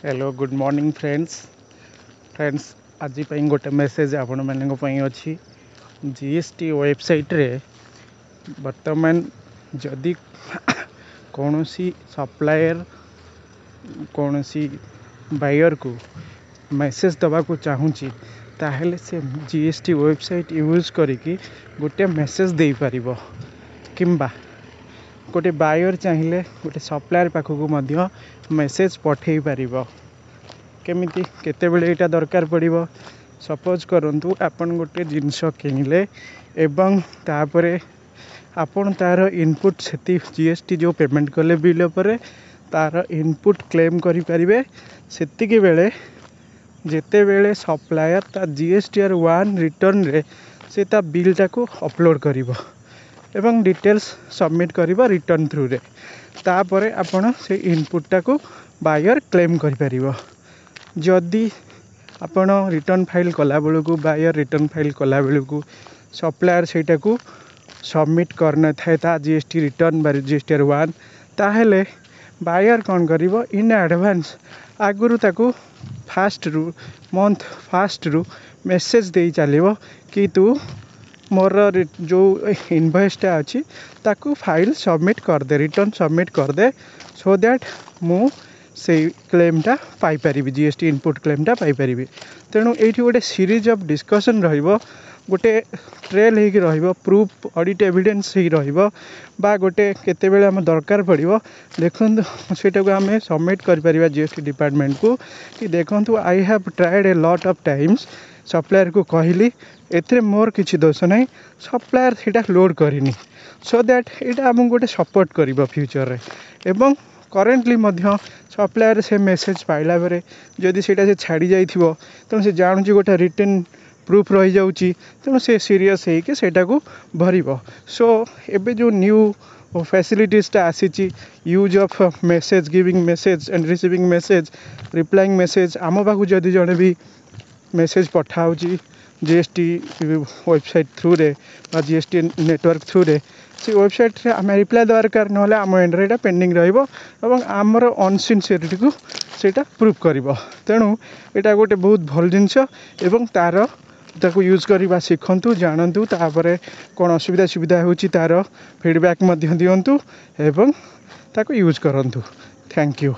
Hello good morning friends आज गोटे message आपण मानी अच्छी जीएसटी वेबसाइट रे वर्तमान जदि कौन सी सप्लायर कौन सी बायर को मेसेज दबा को चाहूँगी ताहले से जीएसटी वेबसाइट यूज करिकी गोटे मेसेज दे पारिबो किंबा गोटे बायर चाहिए गोटे सप्लायर पाखक मेसेज पठे पारिबो केमिति केतेबेले एटा दरकार पड़िबो। सपोज करंतु आपन गोटे जिनस किनिले एवं तापरे आपन तार इनपुट सेति जीएसटी जो पेमेंट कले बिल पर तार इनपुट क्लेम करि परिबे सेतिके बेले जेते बेले सप्लायर ता जीएसटीआर 1 रिटर्न रे से ता बिलटा को अपलोड करिबो एवं डिटेल्स सबमिट करिबो रिटर्न थ्रू रे तापरे आपन से इनपुटटा को बायर क्लेम करि परिबो। जदि आपण रिटर्न फाइल कला बेलू को बायर रिटर्न फाइल कला बेलू को सप्लायर सेटा को सबमिट करना थाए ता जीएसटी रिटर्न बार जीएसटीआर 1 ताहेले बायर कौन करिवो इन एडवांस आगुरु ताको मंथ फास्ट रु मेसेज दे चलिवो कि तू मोर जो इनवॉइसटा अच्छी ताकू फाइल सबमिट कर दे रिटर्न सबमिट कर दे सो दैट मु से क्लेमटा पाई परिबी जीएसटी इनपुट क्लेमटा पाई परिबी। तेणु ये गोटे सीरीज ऑफ डिस्कशन रहिबो गोटे ट्रेल होगी रहिबो प्रूफ ऑडिट एविडेंस ही रहिबो बा गोटे केतेबेले हम दरकार पड़िबो देखंतु सेटा को हमें सबमिट कर परिबा जीएसटी डिपार्टमेंट को कि देखंतु I have tried a lot of times supplier को कहली एथरे मोर किसी दोष नहीं सप्लायर सेटा लोड करनी सो दैट यहाँ आमको गोटे सपोर्ट कर फ्यूचर रे एवं करेन्टली सप्लायर से मेसेज पाइला बेले जदि से छाड़ी जाइथिबो तेणु से जानूँ गोटे रिटर्न प्रूफ रही जाउची तेणु से सीरीयस होइके सेटा को भरिबो। सो एबे जो न्यू फैसिलिटीजटा आसी use of message giving message and receiving message replying message आम पाखु जदि जड़े भी मेसेज पठाऊँगी जीएसटी वेबसाइट थ्रू रे जीएसटी नेटवर्क थ्रू रे से वेबसाइट रे आम रिप्लाई दरकार ना आम एंड्रॉइड पेंडिंग रहिबो एवं आमर अनसिनसियरिटी को सेटा प्रूफ करिवो। तेणु एटा गोटे बहुत भल जिनस एवं तार ताको यूज करवा शिखंतु जानतु तापर कौन असुविधा सुविधा होची तार फीडबैक दियंतु एवं ताको यूज करंतु। Thank you.